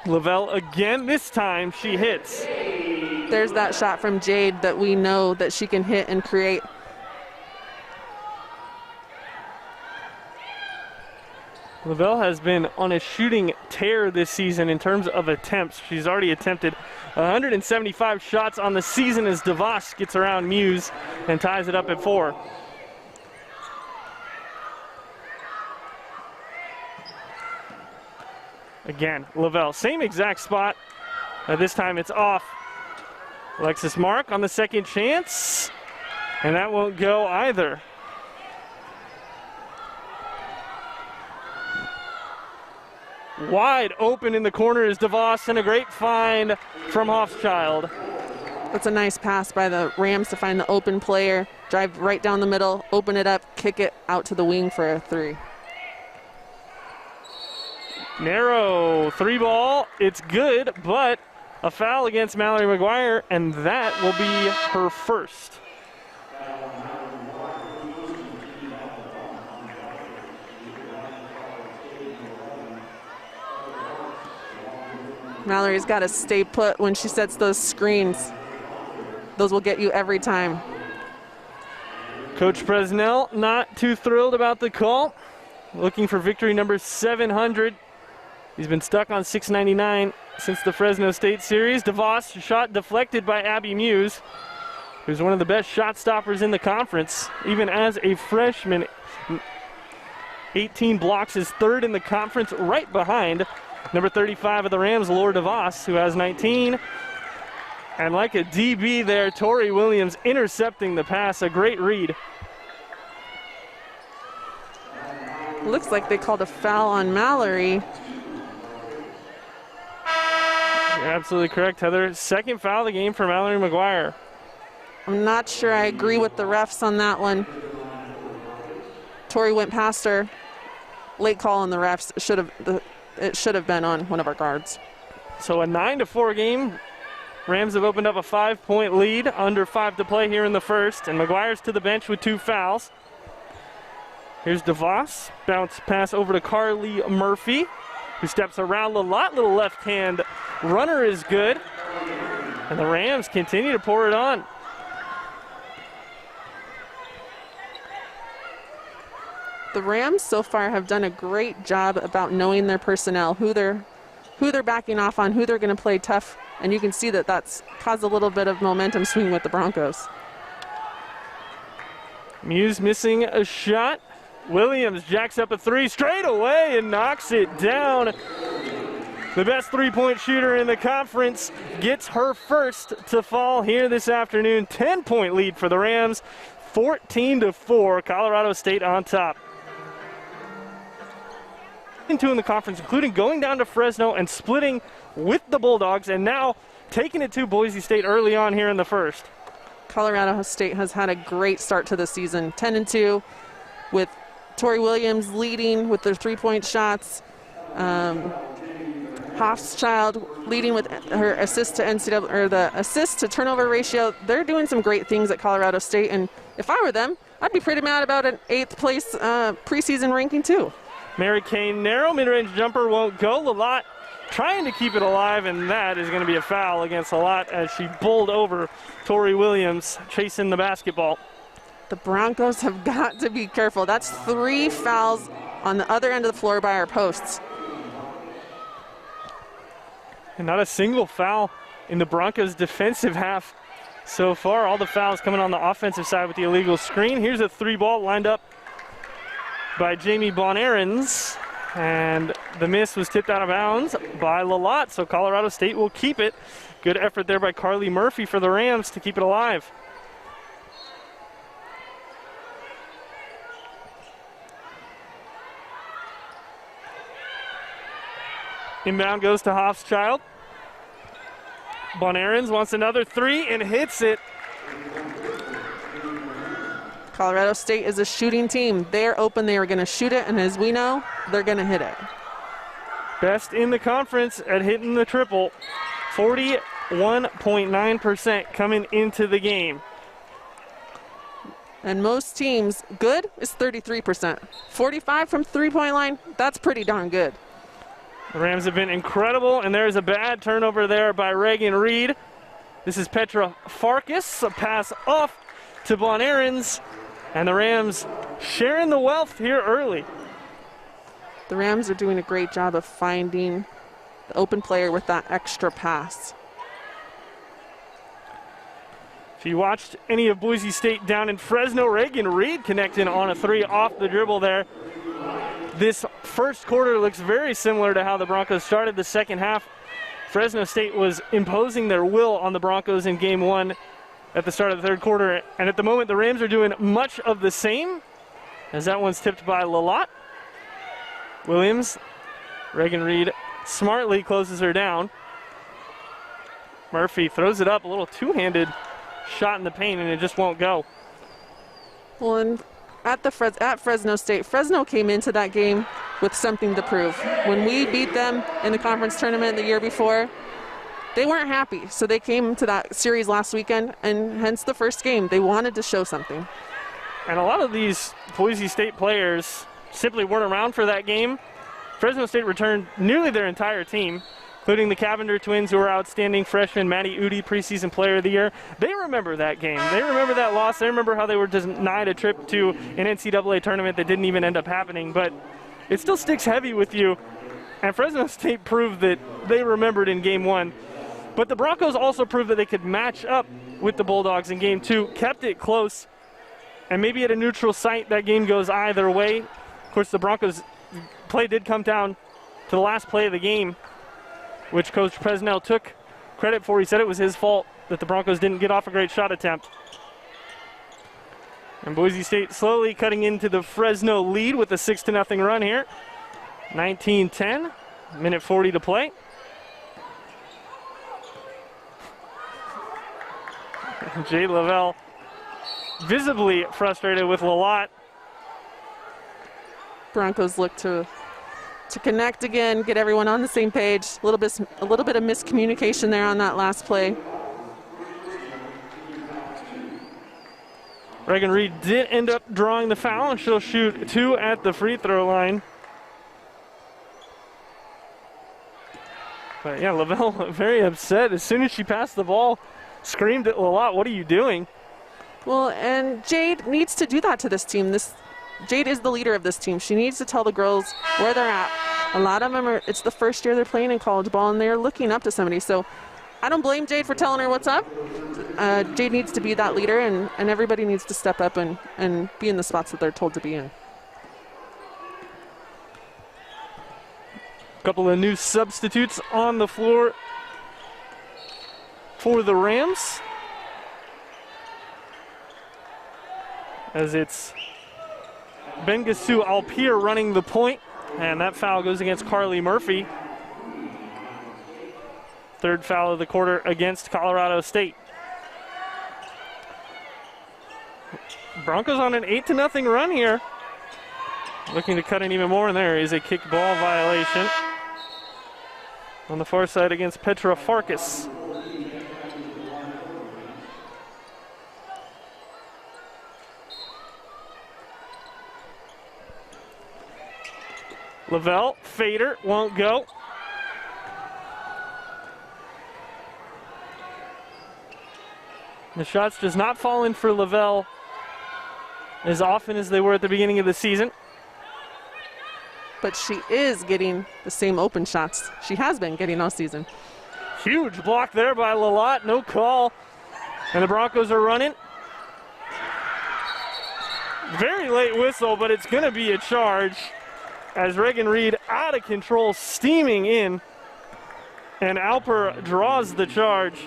Lavelle again, this time she hits. There's that shot from Jade that we know that she can hit and create. Lavelle has been on a shooting tear this season in terms of attempts. She's already attempted 175 shots on the season as DeVos gets around Muse and ties it up at 4. Again, Lavelle, same exact spot. This time it's off. Alexis Mark on the second chance, and that won't go either. Wide open in the corner is DeVos, and a great find from Hoffschild. That's a nice pass by the Rams to find the open player, drive right down the middle, open it up, kick it out to the wing for a 3. Narrow 3-ball, it's good, but a foul against Mallory McGuire, and that will be her first. Mallory's got to stay put when she sets those screens. Those will get you every time. Coach Presnell not too thrilled about the call. Looking for victory number 700. He's been stuck on 699 since the Fresno State series. DeVos shot deflected by Abby Muse, who's one of the best shot stoppers in the conference. Even as a freshman, 18 blocks is third in the conference, right behind number 35 of the Rams, Laura DeVos, who has 19. And like a DB there, Tori Williams intercepting the pass, a great read. Looks like they called a foul on Mallory. You're absolutely correct, Heather. Second foul of the game for Mallory McGuire. I'm not sure I agree with the refs on that one. Tori went past her. Late call on the refs. It should have been on one of our guards. So a 9-4 game. Rams have opened up a 5-point lead, under 5 to play here in the first, and McGuire's to the bench with 2 fouls. Here's DeVos, bounce pass over to Carly Murphy, who steps around the lot. Little left hand runner is good, and the Rams continue to pour it on. The Rams so far have done a great job about knowing their personnel, who they're backing off on, who they're going to play tough, and you can see that that's caused a little bit of momentum swing with the Broncos. Muse missing a shot. Williams jacks up a 3 straight away and knocks it down. The best three-point shooter in the conference gets her first to fall here this afternoon. 10-point lead for the Rams, 14-4, Colorado State on top. 2 in the conference, including going down to Fresno and splitting with the Bulldogs, and now taking it to Boise State early on here in the first. Colorado State has had a great start to the season, 10-2, with Tori Williams leading with their 3-point shots. Hoffschild leading with her assist to NCAA, or the assist to turnover ratio. They're doing some great things at Colorado State, and if I were them, I'd be pretty mad about an 8th place preseason ranking too. Mary Kane, narrow mid-range jumper won't go. Lalott trying to keep it alive, and that is going to be a foul against Lalott as she bowled over Tori Williams, chasing the basketball. The Broncos have got to be careful. That's 3 fouls on the other end of the floor by our posts. And not a single foul in the Broncos' defensive half so far. All the fouls coming on the offensive side with the illegal screen. Here's a 3-ball lined up by Jamie Bonaerens, and the miss was tipped out of bounds by Lalott, so Colorado State will keep it. Good effort there by Carly Murphy for the Rams to keep it alive. Inbound goes to Hoffschild. Bonaerens wants another 3 and hits it. Colorado State is a shooting team. They're open, they are going to shoot it, and as we know, they're going to hit it. Best in the conference at hitting the triple. 40 41.9% coming into the game. And most teams, good is 33%. 45 from three-point line, that's pretty darn good. The Rams have been incredible, and there's a bad turnover there by Reagan Reed. This is Petra Farkas, a pass off to Bon Aarons, and the Rams sharing the wealth here early. The Rams are doing a great job of finding the open player with that extra pass. If you watched any of Boise State down in Fresno, Reagan Reed connecting on a three off the dribble there. This first quarter looks very similar to how the Broncos started the second half. Fresno State was imposing their will on the Broncos in game one at the start of the third quarter. And at the moment, the Rams are doing much of the same, as that one's tipped by Lalott. Williams, Reagan Reed smartly closes her down. Murphy throws it up, a little two-handed shot in the paint, and it just won't go. Well, and at Fresno State, Fresno came into that game with something to prove. When we beat them in the conference tournament the year before, they weren't happy. So they came to that series last weekend, and hence the first game. They wanted to show something. And a lot of these Boise State players simply weren't around for that game. Fresno State returned nearly their entire team, including the Cavender twins, who were outstanding freshman Maddie Udi, preseason player of the year. They remember that game. They remember that loss. They remember how they were denied a trip to an NCAA tournament that didn't even end up happening. But it still sticks heavy with you. And Fresno State proved that they remembered in game one. But the Broncos also proved that they could match up with the Bulldogs in game two, kept it close. And maybe at a neutral site, that game goes either way. Of course, the Broncos play did come down to the last play of the game, which Coach Presnell took credit for. He said it was his fault that the Broncos didn't get off a great shot attempt. And Boise State slowly cutting into the Fresno lead with a 6-0 run here. 19-10, minute 40 to play. Jade Lavelle visibly frustrated with Lalott. Broncos look to connect again, get everyone on the same page. A little bit of miscommunication there on that last play. Reagan Reed did end up drawing the foul, and she'll shoot two at the free throw line. But yeah, Lavelle very upset. As soon as she passed the ball, screamed at Lalott, "What are you doing?" Well, and Jade needs to do that to this team. Jade is the leader of this team. She needs to tell the girls where they're at. A lot of them it's the first year they're playing in college ball, and they're looking up to somebody. So I don't blame Jade for telling her what's up. Jade needs to be that leader, and everybody needs to step up and be in the spots that they're told to be in. A couple of new substitutes on the floor for the Rams, as it's Bengasu Alpier running the point, and that foul goes against Carly Murphy. Third foul of the quarter against Colorado State. Broncos on an 8-0 run here. Looking to cut in even more, and there is a kick ball violation on the far side against Petra Farkas. Lavelle, fader, won't go. The shots just not falling for Lavelle as often as they were at the beginning of the season. But she is getting the same open shots she has been getting all season. Huge block there by Lalott, no call. And the Broncos are running. Very late whistle, but it's going to be a charge, as Reagan Reed out of control, steaming in, and Alper draws the charge.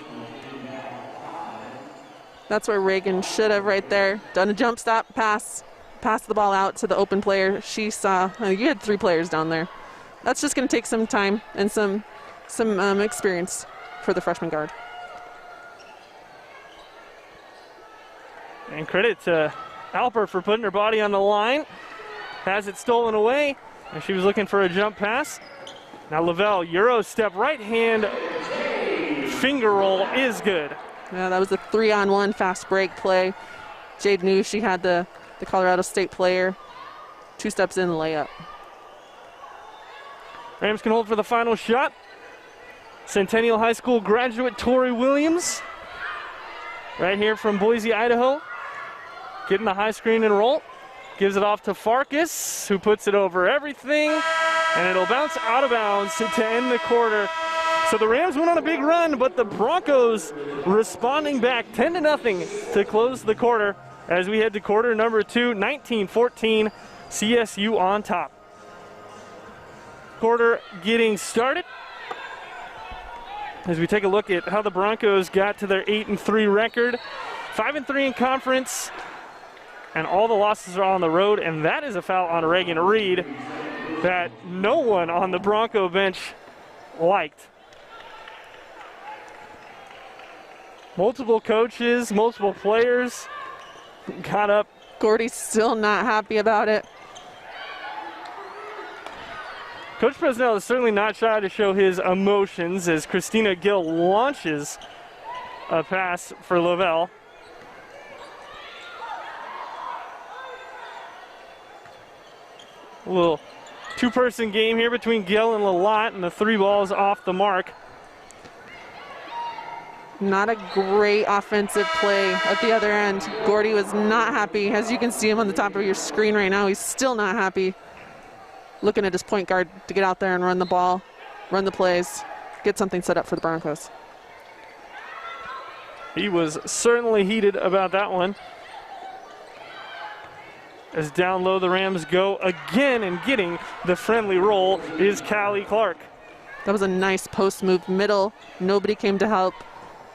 That's where Reagan should have right there done a jump stop pass, passed the ball out to the open player. She saw, you had three players down there. That's just going to take some time and some experience for the freshman guard. And credit to Alper for putting her body on the line. Has it stolen away, and she was looking for a jump pass. Now Lavelle, Euro step, right hand finger roll is good. Yeah, that was a 3-on-1 fast break play. Jade knew she had the Colorado State player. 2 steps in, layup. Rams can hold for the final shot. Centennial High School graduate Tori Williams, right here from Boise, Idaho, getting the high screen and roll. Gives it off to Farkas, who puts it over everything, and it'll bounce out of bounds to end the quarter. So the Rams went on a big run, but the Broncos responding back 10-0 to close the quarter as we head to quarter number 2, 19-14, CSU on top. Quarter getting started. As we take a look at how the Broncos got to their 8-3 record, 5-3 in conference, and all the losses are on the road, and that is a foul on Reagan Reed that no one on the Bronco bench liked. Multiple coaches, multiple players got up. Gordy's still not happy about it. Coach Presnell is certainly not shy to show his emotions as Christina Gill launches a pass for Lavelle. A little two-person game here between Gill and Lalott, and the 3 balls off the mark. Not a great offensive play at the other end. Gordy was not happy. As you can see him on the top of your screen right now, he's still not happy. Looking at his point guard to get out there and run the ball, run the plays, get something set up for the Broncos. He was certainly heated about that one. As down low the Rams go again, and getting the friendly roll is Callie Clark. That was a nice post move middle. Nobody came to help.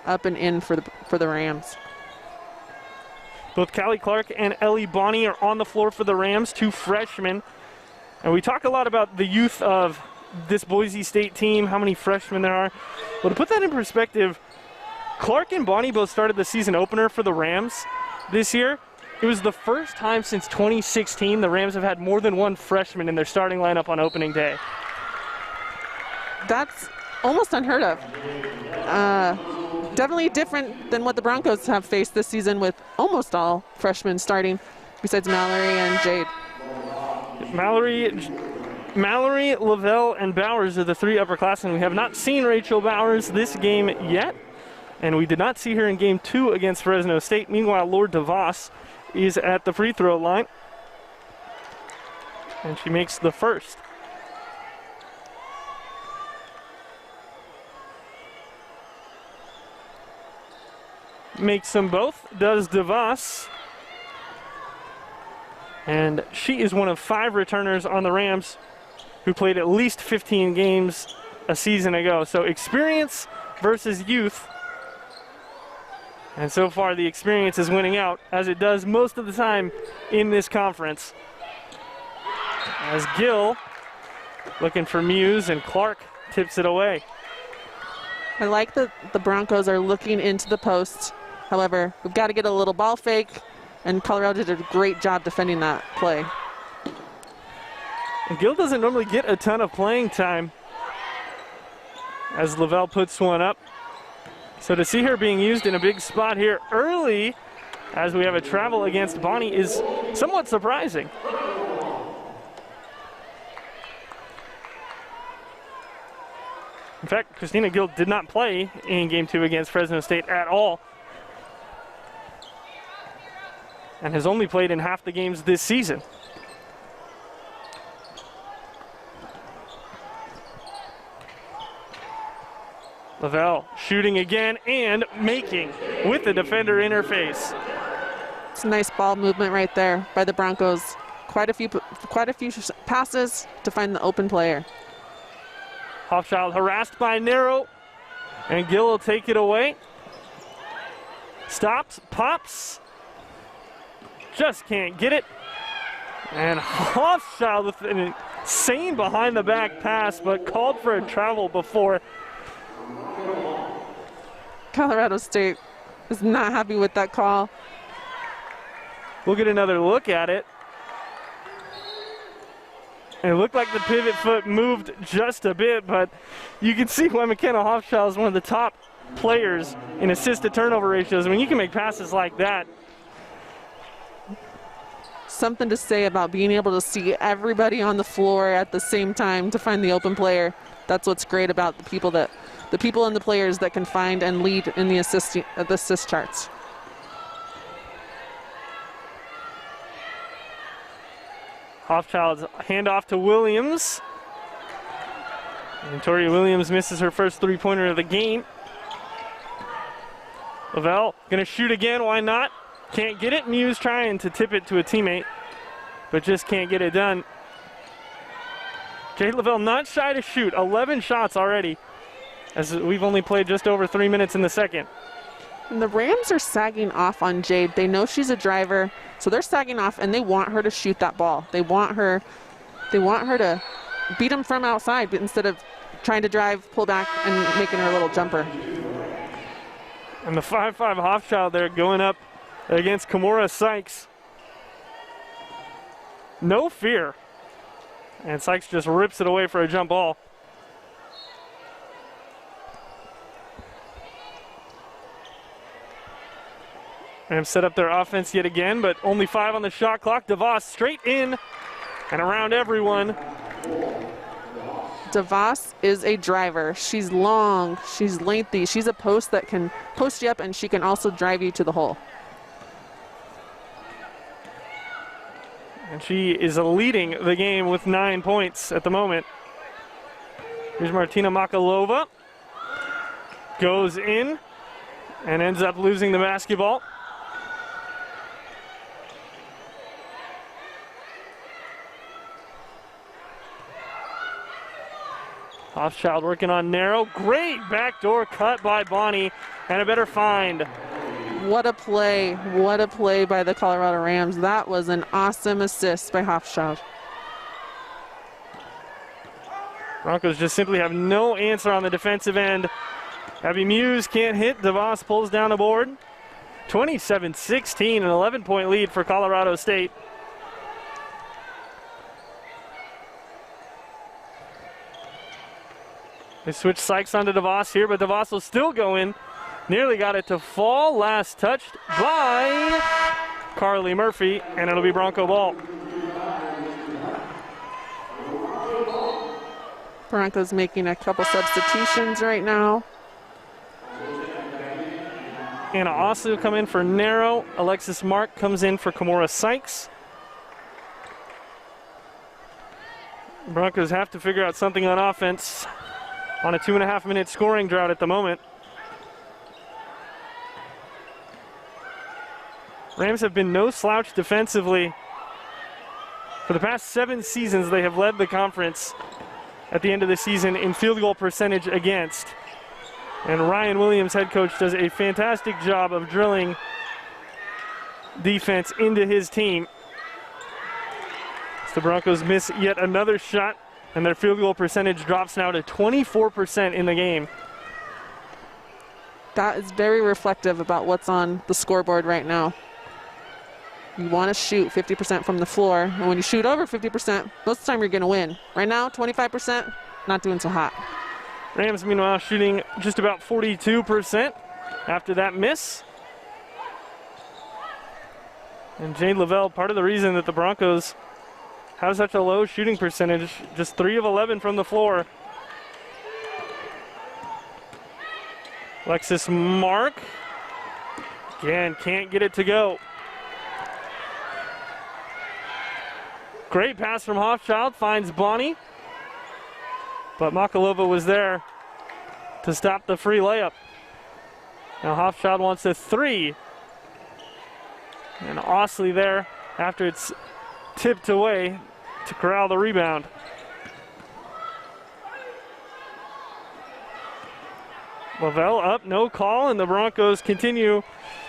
Up and in for the Rams. Both Callie Clark and Ellie Bonney are on the floor for the Rams, 2 freshmen. And we talk a lot about the youth of this Boise State team, how many freshmen there are. Well, to put that in perspective, Clark and Bonney both started the season opener for the Rams this year. It was the first time since 2016 the Rams have had more than 1 freshman in their starting lineup on opening day. That's almost unheard of. Definitely different than what the Broncos have faced this season with almost all freshmen starting, besides Mallory and Jade. Mallory, Lavelle, and Bowers are the 3 upperclassmen. We have not seen Rachel Bowers this game yet, and we did not see her in game 2 against Fresno State. Meanwhile, Lord DeVos is at the free throw line, and she makes the first. Makes them both, does DeVos. And she is one of 5 returners on the Rams who played at least 15 games a season ago. So experience versus youth. And so far the experience is winning out, as it does most of the time in this conference. As Gill looking for Muse, and Clark tips it away. I like that the Broncos are looking into the post. However, we've got to get a little ball fake, and Colorado did a great job defending that play. And Gill doesn't normally get a ton of playing time as Lavelle puts one up. So to see her being used in a big spot here early, as we have a travel against Bonney, is somewhat surprising. In fact, Christina Gill did not play in game 2 against Fresno State at all, and has only played in half the games this season. Lavelle shooting again and making with the defender interface. It's a nice ball movement right there by the Broncos. Quite a few passes to find the open player. Hofschild harassed by Nero, and Gill will take it away. Stops, pops, just can't get it. And Hofschild with an insane behind the back pass, but called for a travel before. Colorado State is not happy with that call. We'll get another look at it. And it looked like the pivot foot moved just a bit, but you can see why McKenna Hofschild is one of the top players in assist to turnover ratios. When you can make passes like that, something to say about being able to see everybody on the floor at the same time to find the open player. That's what's great about the people and the players that can find and lead in the assist charts. Hoffchild's handoff to Williams. And Tori Williams misses her first three-pointer of the game. Lavelle gonna shoot again, why not? Can't get it. Muse trying to tip it to a teammate, but just can't get it done. Jade Lavelle not shy to shoot, 11 shots already, as we've only played just over 3 minutes in the second. And the Rams are sagging off on Jade. They know she's a driver, so they're sagging off, and they want her to shoot that ball. They want her to beat them from outside, but instead of trying to drive, pull back, and making her little jumper. And the 5'5" Hoffchild there going up against Kimura Sykes. No fear. And Sykes just rips it away for a jump ball. Rams set up their offense yet again, but only 5 on the shot clock. DeVos straight in and around everyone. DeVos is a driver. She's long, she's lengthy. She's a post that can post you up, and she can also drive you to the hole. And she is leading the game with 9 points at the moment. Here's Martina Makalova. Goes in and ends up losing the basketball. Hoffchild working on narrow. Great backdoor cut by Bonnie, and a better find. What a play by the Colorado Rams. That was an awesome assist by Hoffchild. Broncos just simply have no answer on the defensive end. Abby Muse can't hit. DeVos pulls down the board. 27-16, an 11-point lead for Colorado State. They switch Sykes onto DeVos here, but DeVos will still go in. Nearly got it to fall. Last touched by Carly Murphy, and it'll be Bronco ball. Broncos making a couple substitutions right now. Anna Osu come in for Narrow. Alexis Mark comes in for Kimura Sykes. Broncos have to figure out something on offense on a 2.5-minute scoring drought at the moment. Rams have been no slouch defensively. For the past 7 seasons, they have led the conference at the end of the season in field goal percentage against. And Ryan Williams, head coach, does a fantastic job of drilling defense into his team. So the Broncos miss yet another shot, and their field goal percentage drops now to 24% in the game. That is very reflective about what's on the scoreboard right now. You want to shoot 50% from the floor, and when you shoot over 50%, most of the time you're going to win. Right now, 25%, not doing so hot. Rams, meanwhile, shooting just about 42% after that miss. And Jade Lavelle, part of the reason that the Broncos have such a low shooting percentage, just 3 of 11 from the floor. Alexis Mark, again, can't get it to go. Great pass from Hoffchild, finds Bonnie. But Makalova was there to stop the free layup. Now Hoffchild wants a 3. And Osley there after it's tipped away to corral the rebound. Lavelle up, no call, and the Broncos continue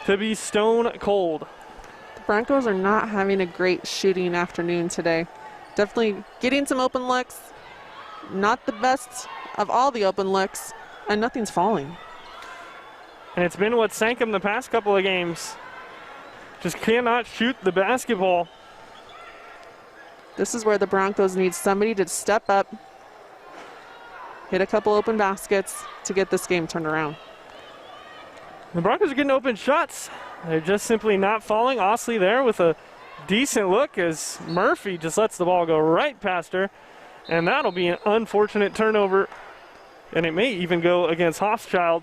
to be stone cold. The Broncos are not having a great shooting afternoon today. Definitely getting some open looks. Not the best of all the open looks, and nothing's falling. And it's been what sank them the past couple of games. Just cannot shoot the basketball. This is where the Broncos need somebody to step up, hit a couple open baskets to get this game turned around. The Broncos are getting open shots. They're just simply not falling. Osley there with a decent look as Murphy just lets the ball go right past her. And that'll be an unfortunate turnover. And it may even go against Hofschild.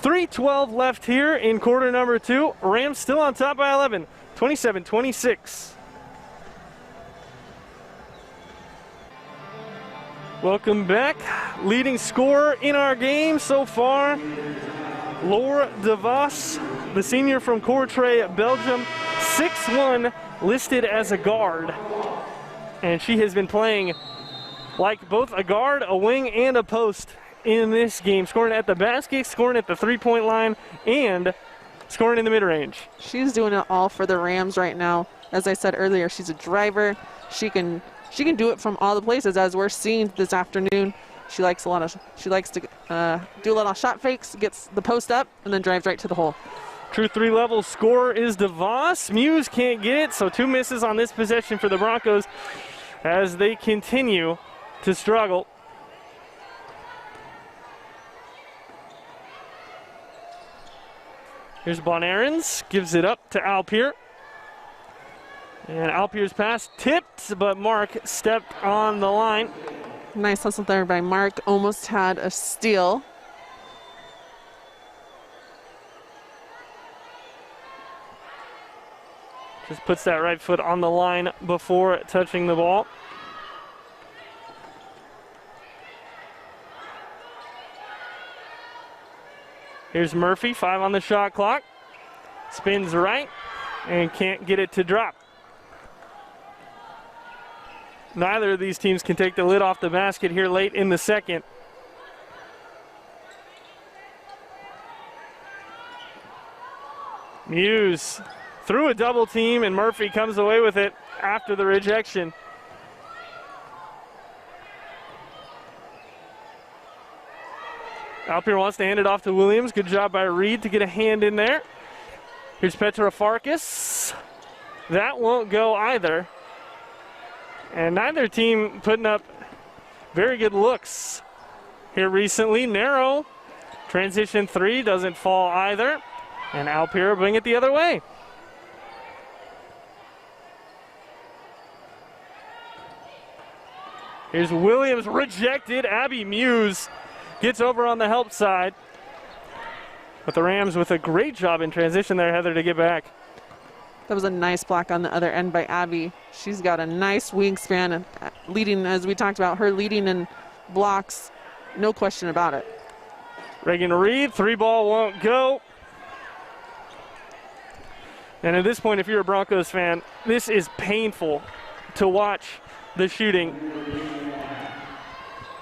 3:12 left here in quarter number 2. Rams still on top by 11, 27-26. Welcome back. Leading scorer in our game so far, Laura DeVos, the senior from Courtrai, Belgium, 6'1", listed as a guard. And she has been playing like both a guard, a wing, and a post in this game, scoring at the basket, scoring at the three-point line, and scoring in the mid-range. She's doing it all for the Rams right now. As I said earlier, she's a driver. She can do it from all the places, as we're seeing this afternoon. She likes to do a lot of shot fakes, gets the post up, and then drives right to the hole. True three-level scorer is DeVos. Muse can't get it, so 2 misses on this possession for the Broncos as they continue to struggle. Here's Bonarens, gives it up to Alpier. And Alpier's pass tipped, but Mark stepped on the line. Nice hustle there by Mark, almost had a steal. Just puts that right foot on the line before touching the ball. Here's Murphy, 5 on the shot clock. Spins right and can't get it to drop. Neither of these teams can take the lid off the basket here late in the second. Muse through a double team, and Murphy comes away with it after the rejection. Alpier wants to hand it off to Williams. Good job by Reed to get a hand in there. Here's Petra Farkas. That won't go either. And neither team putting up very good looks here recently. Narrow transition 3 doesn't fall either. And Alpier bring it the other way. Here's Williams rejected. Abby Muse gets over on the help side. But the Rams with a great job in transition there, Heather, to get back. That was a nice block on the other end by Abby. She's got a nice wingspan and leading, as we talked about, her leading in blocks, no question about it. Reagan Reed, 3-ball won't go. And at this point, if you're a Broncos fan, this is painful to watch the shooting.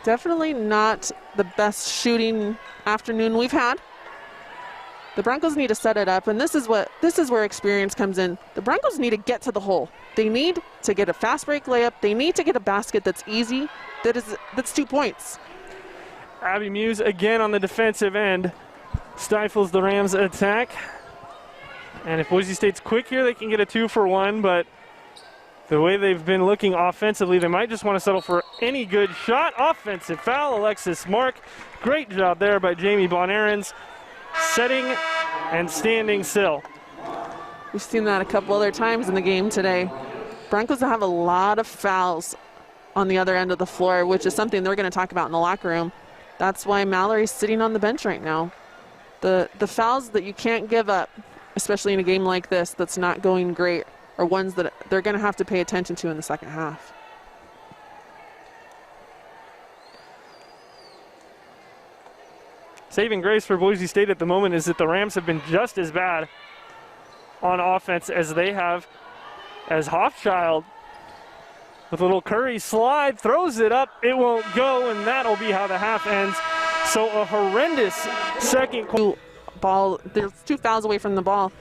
Definitely not the best shooting afternoon we've had. The Broncos need to set it up, and this is where experience comes in. The Broncos need to get to the hole. They need to get a fast break layup. They need to get a basket that's easy, that's 2 points. Abby Muse again on the defensive end stifles the Rams' attack. And if Boise State's quick here, they can get a 2-for-1, but the way they've been looking offensively, they might just want to settle for any good shot. Offensive foul, Alexis Mark. Great job there by Jamie Bonarens, setting and standing still. We've seen that a couple other times in the game today. Broncos have a lot of fouls on the other end of the floor, which is something they're going to talk about in the locker room. That's why Mallory's sitting on the bench right now. The fouls that you can't give up, especially in a game like this that's not going great, are ones that they're going to have to pay attention to in the second half. Saving grace for Boise State at the moment is that the Rams have been just as bad on offense as they have, as Hofschild with a little Curry slide throws it up. It won't go, and that'll be how the half ends. So a horrendous second ball. There's 2 fouls away from the ball,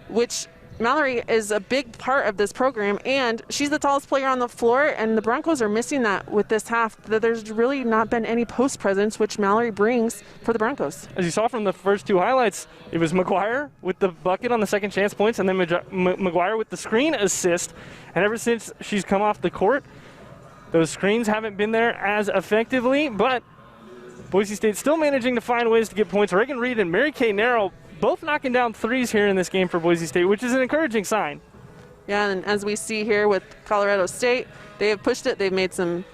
which Mallory is a big part of this program, and she's the tallest player on the floor, and the Broncos are missing that with this half. There's really not been any post presence, which Mallory brings for the Broncos. As you saw from the first 2 highlights, it was McGuire with the bucket on the second chance points, and then McGuire with the screen assist. And ever since she's come off the court, those screens haven't been there as effectively, but Boise State still managing to find ways to get points. Reagan Reed and Mary Kay Narrow both knocking down threes here in this game for Boise State, which is an encouraging sign. Yeah, and as we see here with Colorado State, they have pushed it. They've made some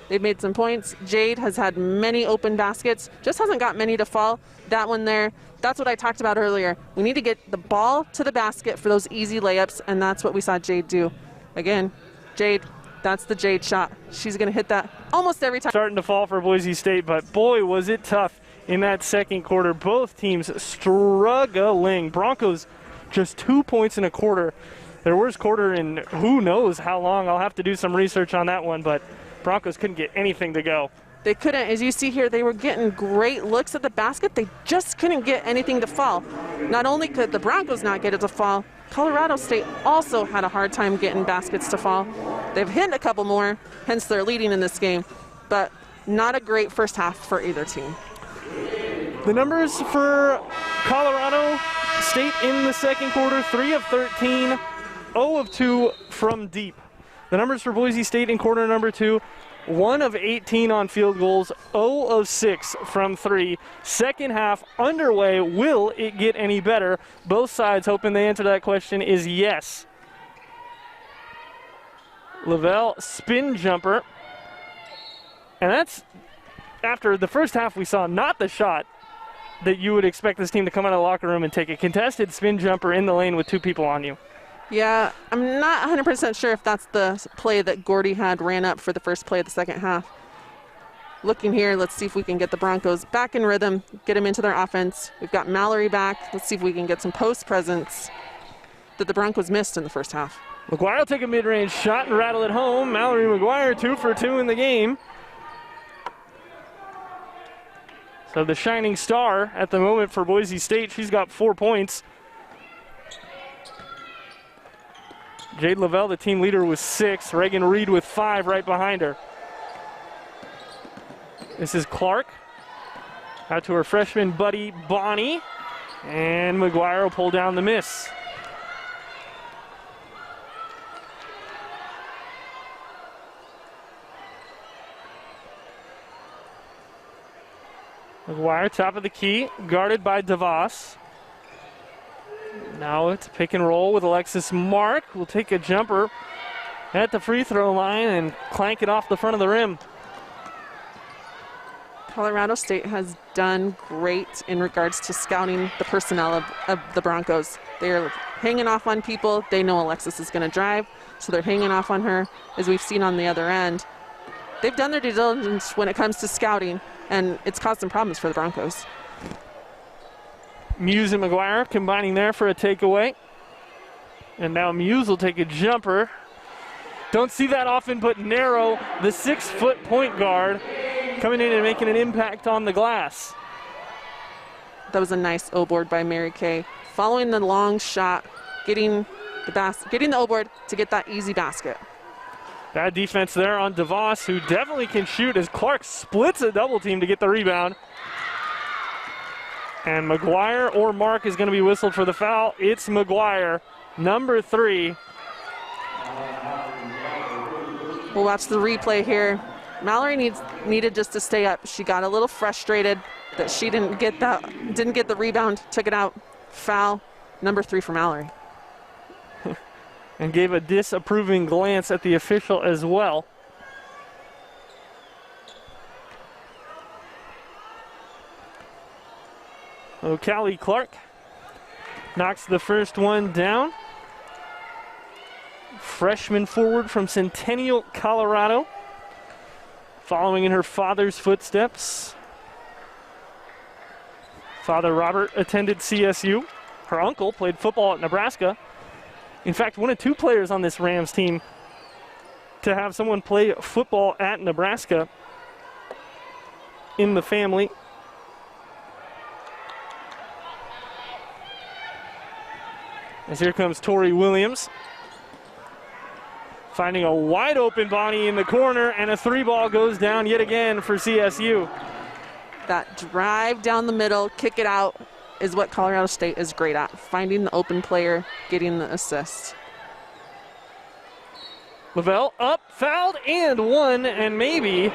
points. Jade has had many open baskets, just hasn't got many to fall. That one there, that's what I talked about earlier. We need to get the ball to the basket for those easy layups, and that's what we saw Jade do. Again, Jade, that's the Jade shot. She's going to hit that almost every time. Starting to fall for Boise State, but boy, was it tough in that second quarter. Both teams struggling. Broncos just 2 points in a quarter. Their worst quarter in who knows how long. I'll have to do some research on that one, but Broncos couldn't get anything to go. They couldn't. As you see here, they were getting great looks at the basket. They just couldn't get anything to fall. Not only could the Broncos not get it to fall, Colorado State also had a hard time getting baskets to fall. They've hit a couple more, hence they're leading in this game, but not a great first half for either team. The numbers for Colorado State in the second quarter: 3 of 13, 0 of 2 from deep. The numbers for Boise State in quarter number 2: 1 of 18 on field goals, 0 of 6 from 3. Second half underway. Will it get any better? Both sides hoping the answer to that question is yes. Lavelle spin jumper. And that's after the first half we saw not the shot that you would expect this team to come out of the locker room and take a contested spin jumper in the lane with 2 people on you. Yeah, I'm not 100% sure if that's the play that Gordy had ran up for the first play of the second half. Looking here, let's see if we can get the Broncos back in rhythm, get them into their offense. We've got Mallory back. Let's see if we can get some post presence that the Broncos missed in the first half. McGuire will take a mid-range shot and rattle it home. Mallory McGuire 2 for 2 in the game. So the shining star at the moment for Boise State, she's got 4 points. Jade Lavelle, the team leader, with 6. Reagan Reed with 5 right behind her. This is Clark. Out to her freshman buddy, Bonnie. And McGuire will pull down the miss. McGuire, top of the key, guarded by DeVos. Now it's pick and roll with Alexis Mark. We'll take a jumper at the free throw line and clank it off the front of the rim. Colorado State has done great in regards to scouting the personnel of the Broncos. They're hanging off on people. They know Alexis is going to drive, so they're hanging off on her, as we've seen on the other end. They've done their due diligence when it comes to scouting, and it's caused some problems for the Broncos. Muse and McGuire combining there for a takeaway. And now Muse will take a jumper. Don't see that often, but Narrow, the 6-foot point guard, coming in and making an impact on the glass. That was a nice O-board by Mary Kay. Following the long shot, getting the O-board to get that easy basket. Bad defense there on DeVos, who definitely can shoot as Clark splits a double team to get the rebound. And McGuire or Mark is going to be whistled for the foul. It's McGuire, number 3. We'll watch the replay here. Mallory needed just to stay up. She got a little frustrated that she didn't get the rebound, took it out. Foul, number 3 for Mallory. And gave a disapproving glance at the official as well. Callie Clark knocks the first one down. Freshman forward from Centennial, Colorado. Following in her father's footsteps. Father Robert attended CSU. Her uncle played football at Nebraska. In fact, one of 2 players on this Rams team to have someone play football at Nebraska in the family. As here comes Tori Williams. Finding a wide open Bonnie in the corner, and a 3-ball goes down yet again for CSU. That drive down the middle, kick it out, is what Colorado State is great at. Finding the open player, getting the assist. Lavelle up, fouled, and 1, and maybe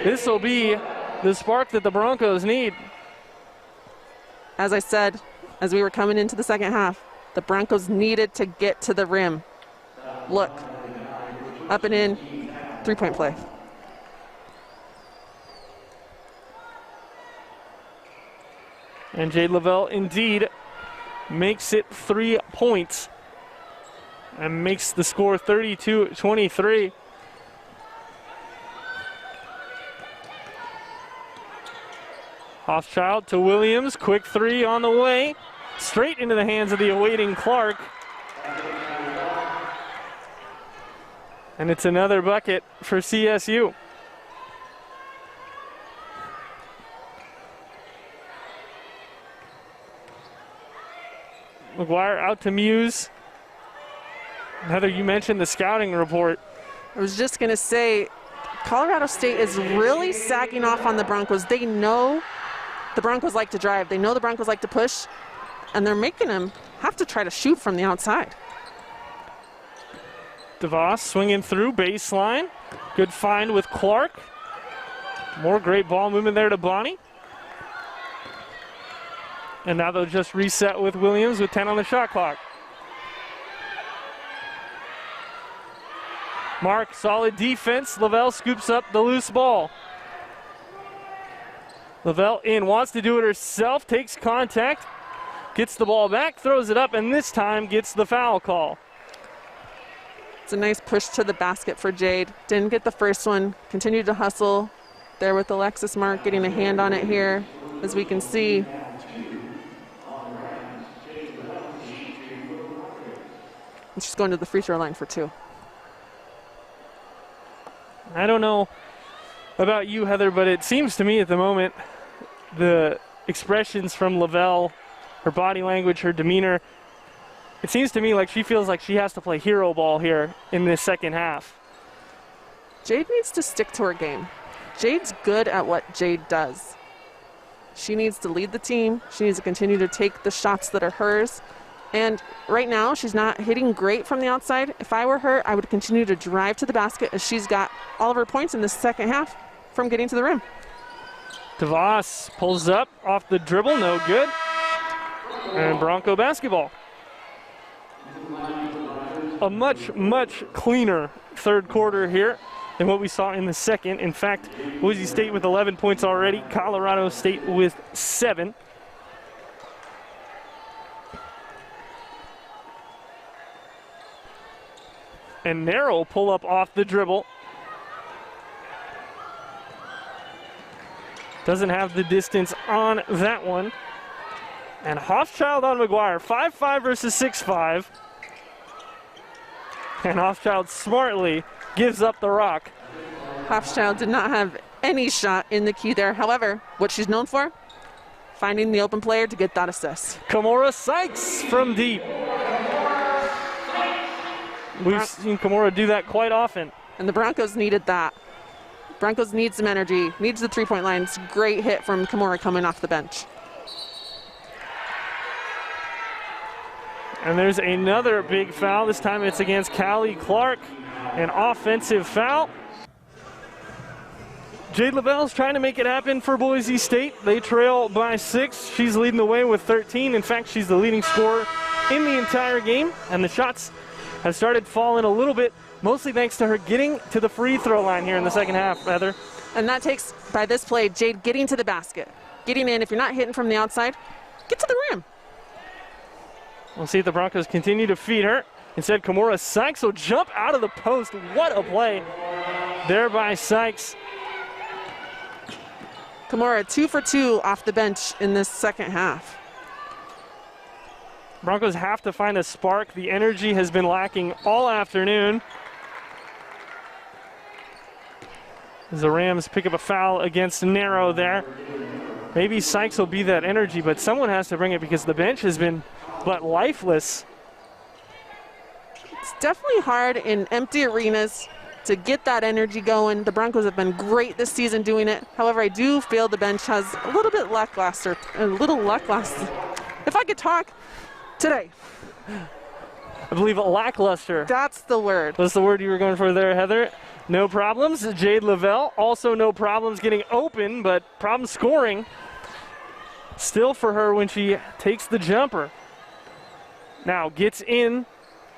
this will be the spark that the Broncos need. As I said, as we were coming into the second half, the Broncos needed to get to the rim. Look, up and in, three-point play. And Jade Lavelle indeed makes it 3 points and makes the score 32-23. Hochschild to Williams, quick three on the way, straight into the hands of the awaiting Clark. And it's another bucket for CSU. McGuire out to Muse. Heather, you mentioned the scouting report. I was just going to say, Colorado State is really sagging off on the Broncos. They know the Broncos like to drive. They know the Broncos like to push, and they're making them have to try to shoot from the outside. DeVos swinging through baseline. Good find with Clark. More great ball movement there to Bonnie. And now they'll just reset with Williams with 10 on the shot clock. Mark, solid defense. Lavelle scoops up the loose ball. Lavelle in, wants to do it herself, takes contact, gets the ball back, throws it up, and this time gets the foul call. It's a nice push to the basket for Jade. Didn't get the first one, continued to hustle there with Alexis Mark getting a hand on it here, as we can see. And she's going to the free throw line for 2. I don't know about you, Heather, but it seems to me at the moment the expressions from Lavelle, her body language, her demeanor, it seems to me like she feels like she has to play hero ball here in this second half. Jade needs to stick to her game. Jade's good at what Jade does. She needs to lead the team. She needs to continue to take the shots that are hers. And right now, she's not hitting great from the outside. If I were her, I would continue to drive to the basket as she's got all of her points in the second half from getting to the rim. DeVos pulls up off the dribble, no good. And Bronco basketball. A much, much cleaner third quarter here than what we saw in the second. In fact, Boise State with 11 points already, Colorado State with 7. And narrow pull up off the dribble. Doesn't have the distance on that one. And Hochschild on McGuire, 5'5" versus 6'5". And Hochschild smartly gives up the rock. Hochschild did not have any shot in the key there. However, what she's known for, finding the open player to get that assist. Kimora Sykes from deep. We've seen Kimura do that quite often. And the Broncos needed that. Broncos need some energy, needs the three-point line. It's a great hit from Kimura coming off the bench. And there's another big foul. This time it's against Callie Clark. An offensive foul. Jade Lavelle's trying to make it happen for Boise State. They trail by 6. She's leading the way with 13. In fact, she's the leading scorer in the entire game. And the shots have started falling a little bit, mostly thanks to her getting to the free throw line here in the second half, Heather. And that takes, by this play, Jade getting to the basket. Getting in, if you're not hitting from the outside, get to the rim. We'll see if the Broncos continue to feed her. Instead, Kimura Sykes will jump out of the post. What a play there by Sykes. Kimura 2 for 2 off the bench in this second half. Broncos have to find a spark. The energy has been lacking all afternoon. As the Rams pick up a foul against Narrow there. Maybe Sykes will be that energy, but someone has to bring it because the bench has been but lifeless. It's definitely hard in empty arenas to get that energy going. The Broncos have been great this season doing it. However, I do feel the bench has a little bit lackluster. If I could talk today. I believe lackluster. That's the word. What's the word you were going for there, Heather? No problems. Jade Lavelle, also no problems getting open, but problem scoring still for her when she takes the jumper. Now gets in,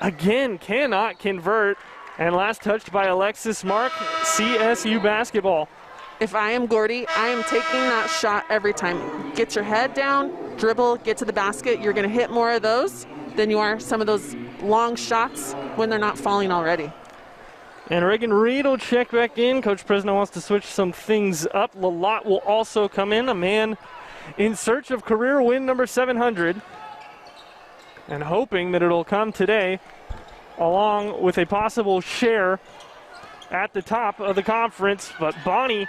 again cannot convert, and last touched by Alexis Mark, CSU basketball. If I am Gordy, I am taking that shot every time. Get your head down, dribble, get to the basket. You're going to hit more of those than you are some of those long shots when they're not falling already. And Reagan Reed will check back in. Coach Presno wants to switch some things up. Lalott will also come in, a man in search of career win number 700. And hoping that it'll come today, along with a possible share at the top of the conference. But Bonnie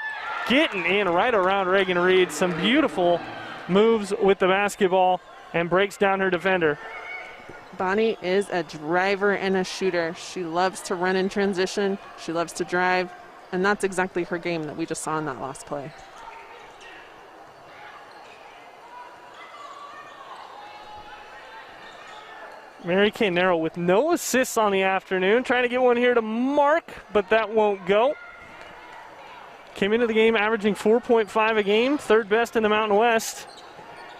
getting in right around Reagan Reed. Some beautiful moves with the basketball and breaks down her defender. Bonnie is a driver and a shooter. She loves to run in transition. She loves to drive. And that's exactly her game that we just saw in that last play. Mary Kay Narrow with no assists on the afternoon. Trying to get one here to Mark, but that won't go. Came into the game averaging 4.5 a game, third best in the Mountain West.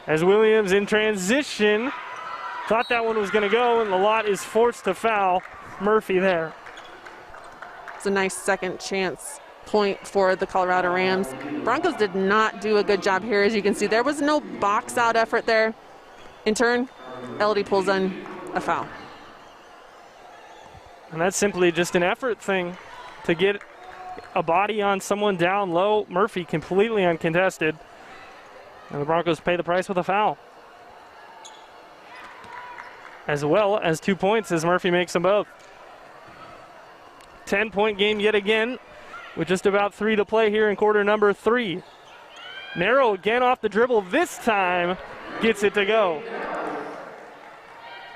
As Williams in transition, thought that one was going to go, and Lalott is forced to foul Murphy there. It's a nice second chance point for the Colorado Rams. Broncos did not do a good job here, as you can see. There was no box out effort there. In turn, Elodie pulls in a foul. And that's simply just an effort thing to get a body on someone down low. Murphy completely uncontested. And the Broncos pay the price with a foul. As well as 2 points as Murphy makes them both. 10-point game yet again with just about 3 to play here in quarter number 3. Narrow again off the dribble. This time gets it to go.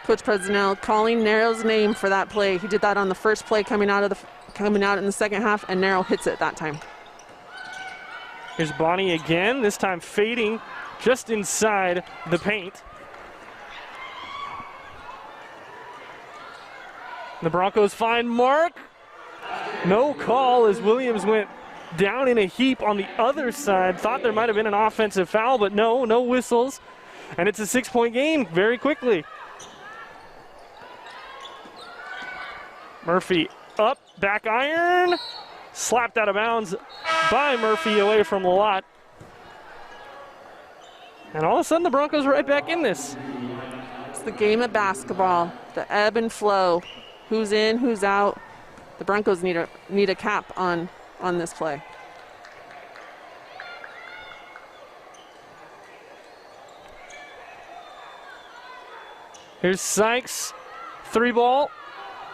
Coach Presnell calling Narrow's name for that play. He did that on the first play coming out in the second half, and Narrow hits it that time. Here's Bonnie again, this time fading just inside the paint. The Broncos find Mark. No call as Williams went down in a heap on the other side. Thought there might have been an offensive foul, but no whistles. And it's a 6-point game very quickly. Murphy up, back iron, slapped out of bounds by Murphy away from Lalott. And all of a sudden the Broncos are right back in this. It's the game of basketball, the ebb and flow. Who's in, who's out. The Broncos need a cap on this play. Here's Sykes, 3-ball.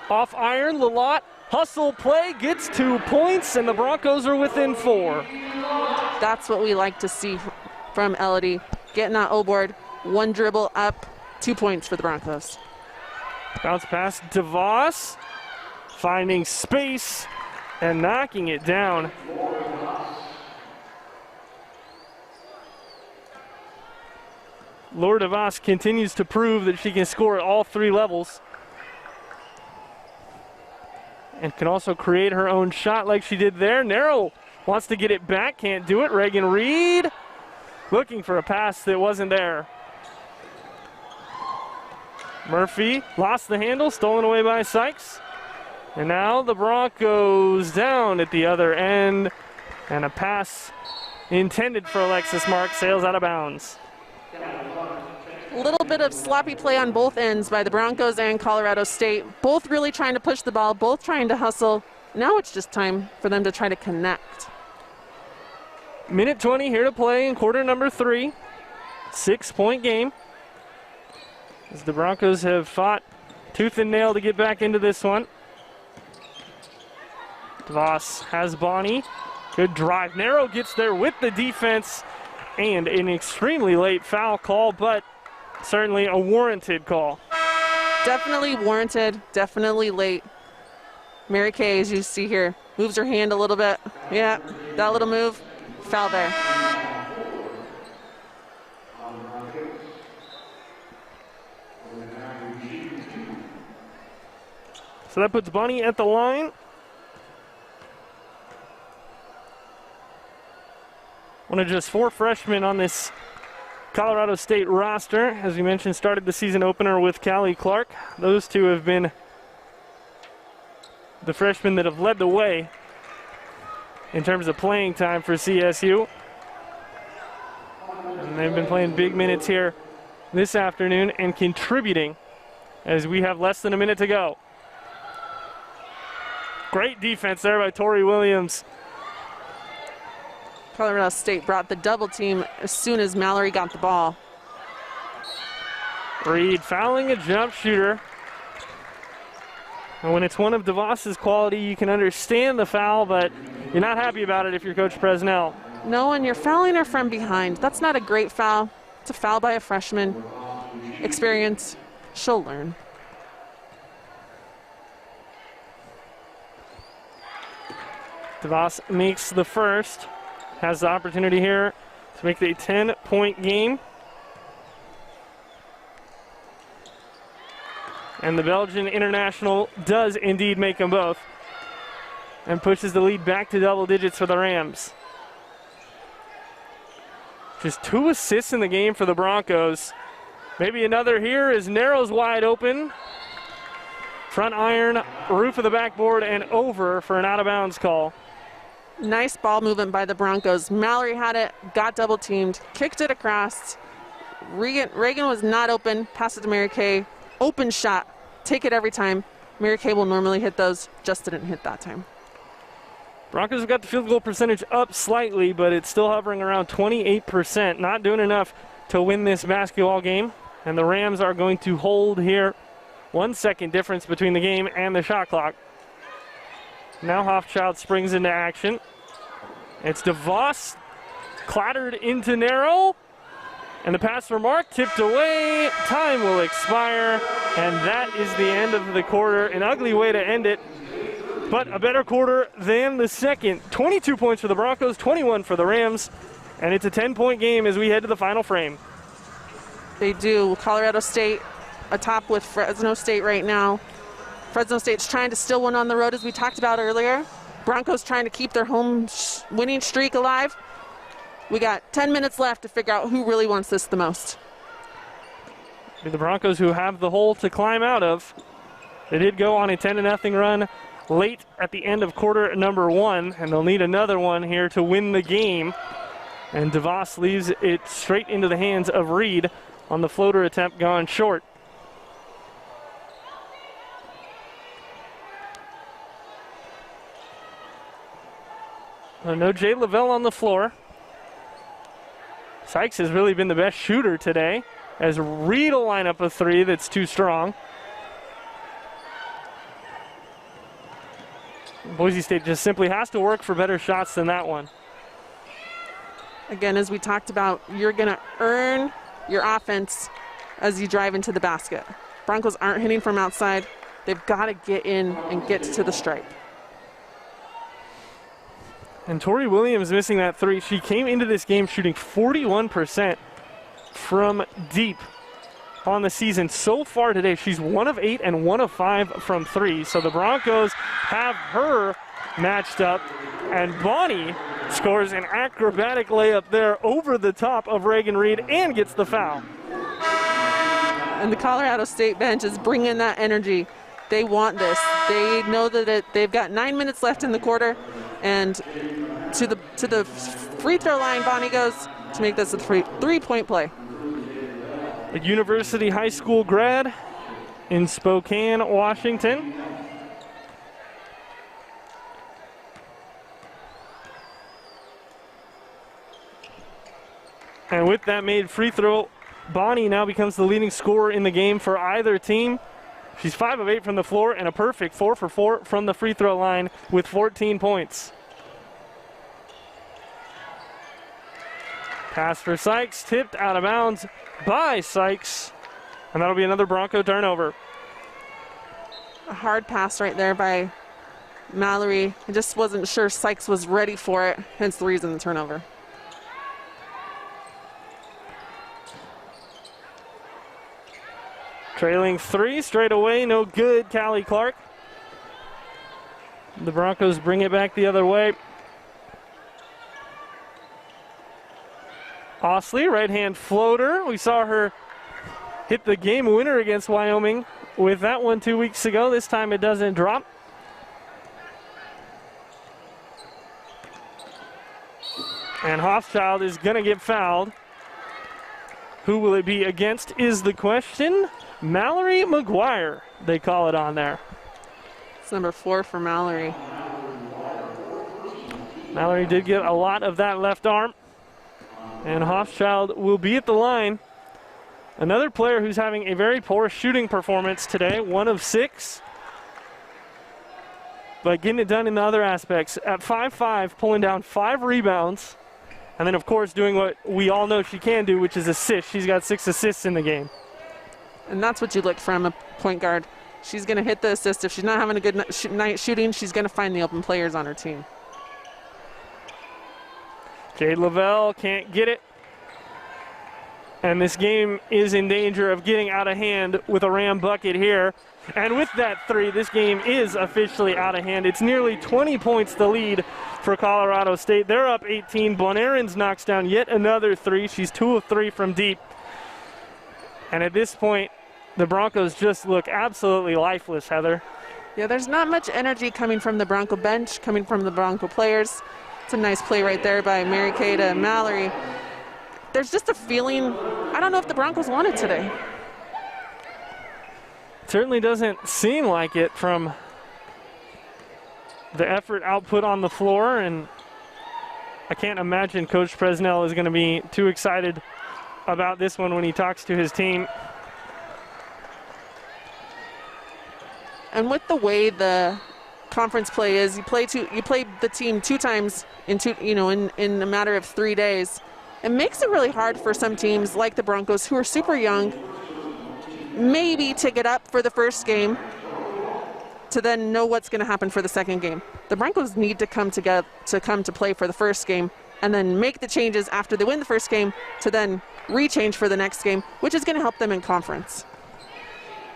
Off iron, Lalott, hustle play, gets 2 points, and the Broncos are within 4. That's what we like to see from Elodie. Getting that O-board, 1 dribble up, 2 points for the Broncos. Bounce pass, DeVos, finding space and knocking it down. Laura DeVos continues to prove that she can score at all 3 levels. And can also create her own shot like she did there. Narrow wants to get it back, can't do it. Reagan Reed looking for a pass that wasn't there. Murphy lost the handle, stolen away by Sykes. And now the Broncos down at the other end. And a pass intended for Alexis Mark sails out of bounds. A little bit of sloppy play on both ends by the Broncos and Colorado State. Both really trying to push the ball, both trying to hustle. Now it's just time for them to try to connect. Minute 20 here to play in quarter number 3. 6-point game. As the Broncos have fought tooth and nail to get back into this one. DeVos has Bonnie. Good drive. Narrow gets there with the defense and an extremely late foul call, but certainly a warranted call. Definitely warranted, definitely late. Mary Kay, as you see here, moves her hand a little bit. Yeah, that little move, foul there. So that puts Bonnie at the line. One of just 4 freshmen on this Colorado State roster. As we mentioned, started the season opener with Callie Clark. Those two have been the freshmen that have led the way in terms of playing time for CSU. And they've been playing big minutes here this afternoon and contributing as we have less than a minute to go. Great defense there by Tori Williams. Colorado State brought the double team as soon as Mallory got the ball. Reed fouling a jump shooter. And when it's one of DeVos's quality, you can understand the foul, but you're not happy about it if you're Coach Presnell. No, and you're fouling her from behind. That's not a great foul. It's a foul by a freshman. Experience, she'll learn. DeVos makes the first. Has the opportunity here to make it a 10-point game. And the Belgian international does indeed make them both and pushes the lead back to double digits for the Rams. Just 2 assists in the game for the Broncos. Maybe another here as Narrow's wide open. Front iron, roof of the backboard, and over for an out-of-bounds call. Nice ball movement by the Broncos. Mallory had it, got double teamed, kicked it across. Reagan was not open, passed it to Mary Kay. Open shot, take it every time. Mary Kay will normally hit those, just didn't hit that time. Broncos have got the field goal percentage up slightly, but it's still hovering around 28%. Not doing enough to win this basketball game. And the Rams are going to hold here. 1 second difference between the game and the shot clock. Now Hoffchild springs into action. It's DeVos clattered into Narrow. And the pass for Mark tipped away. Time will expire. And that is the end of the quarter. An ugly way to end it, but a better quarter than the second. 22 points for the Broncos, 21 for the Rams. And it's a 10-point game as we head to the final frame. They do. Colorado State atop with Fresno State right now. Fresno State's trying to steal one on the road, as we talked about earlier. Broncos trying to keep their home winning streak alive. We got 10 minutes left to figure out who really wants this the most. The Broncos, who have the hole to climb out of. They did go on a 10-0 run late at the end of quarter number 1, and they'll need another one here to win the game. And DeVos leaves it straight into the hands of Reed on the floater attempt gone short. No Jay Lavelle on the floor. Sykes has really been the best shooter today, as Reed will line up a 3 that's too strong. Boise State just simply has to work for better shots than that one. Again, as we talked about, you're going to earn your offense as you drive into the basket. Broncos aren't hitting from outside. They've got to get in and get to the stripe. And Tori Williams missing that 3. She came into this game shooting 41% from deep on the season. So far today, she's 1 of 8 and 1 of 5 from 3. So the Broncos have her matched up, and Bonnie scores an acrobatic layup there over the top of Reagan Reed and gets the foul. And the Colorado State bench is bringing that energy. They want this. They know that they've got 9 minutes left in the quarter, and to the free throw line Bonnie goes to make this a three-point play. A University High School grad in Spokane, Washington. And with that made free throw, Bonnie now becomes the leading scorer in the game for either team. She's 5 of 8 from the floor and a perfect 4 for 4 from the free throw line with 14 points. Pass for Sykes, tipped out of bounds by Sykes. And that'll be another Bronco turnover. A hard pass right there by Mallory. I just wasn't sure Sykes was ready for it, hence the reason the turnover. Trailing 3 straight away, no good, Callie Clark. The Broncos bring it back the other way. Osley, right-hand floater. We saw her hit the game winner against Wyoming with that one 2 weeks ago. This time it doesn't drop. And Hoffschild is going to get fouled. Who will it be against is the question. Mallory McGuire, they call it on there. It's number 4 for Mallory. Mallory did get a lot of that left arm. And Hoffschild will be at the line. Another player who's having a very poor shooting performance today, 1 of 6. But getting it done in the other aspects. At 5'5", pulling down 5 rebounds. And then, of course, doing what we all know she can do, which is assist. She's got 6 assists in the game. And that's what you look from a point guard. She's going to hit the assist. If she's not having a good night shooting, she's going to find the open players on her team. Jade Lavelle can't get it. And this game is in danger of getting out of hand with a Ram bucket here. And with that 3, this game is officially out of hand. It's nearly 20 points the lead for Colorado State. They're up 18. Bonairens knocks down yet another 3. She's 2 of 3 from deep. And at this point, the Broncos just look absolutely lifeless, Heather. Yeah, there's not much energy coming from the Bronco bench, coming from the Bronco players. It's a nice play right there by Mary Kay to Mallory. There's just a feeling, I don't know if the Broncos want it today. Certainly doesn't seem like it from the effort output on the floor, and I can't imagine Coach Presnell is going to be too excited about this one when he talks to his team. And with the way the conference play is, you play the team 2 times in a matter of 3 days. It makes it really hard for some teams like the Broncos, who are super young, maybe to get up for the first game to then know what's going to happen for the second game. The Broncos need to come to play for the first game and then make the changes after they win the first game to then rechange for the next game, which is going to help them in conference.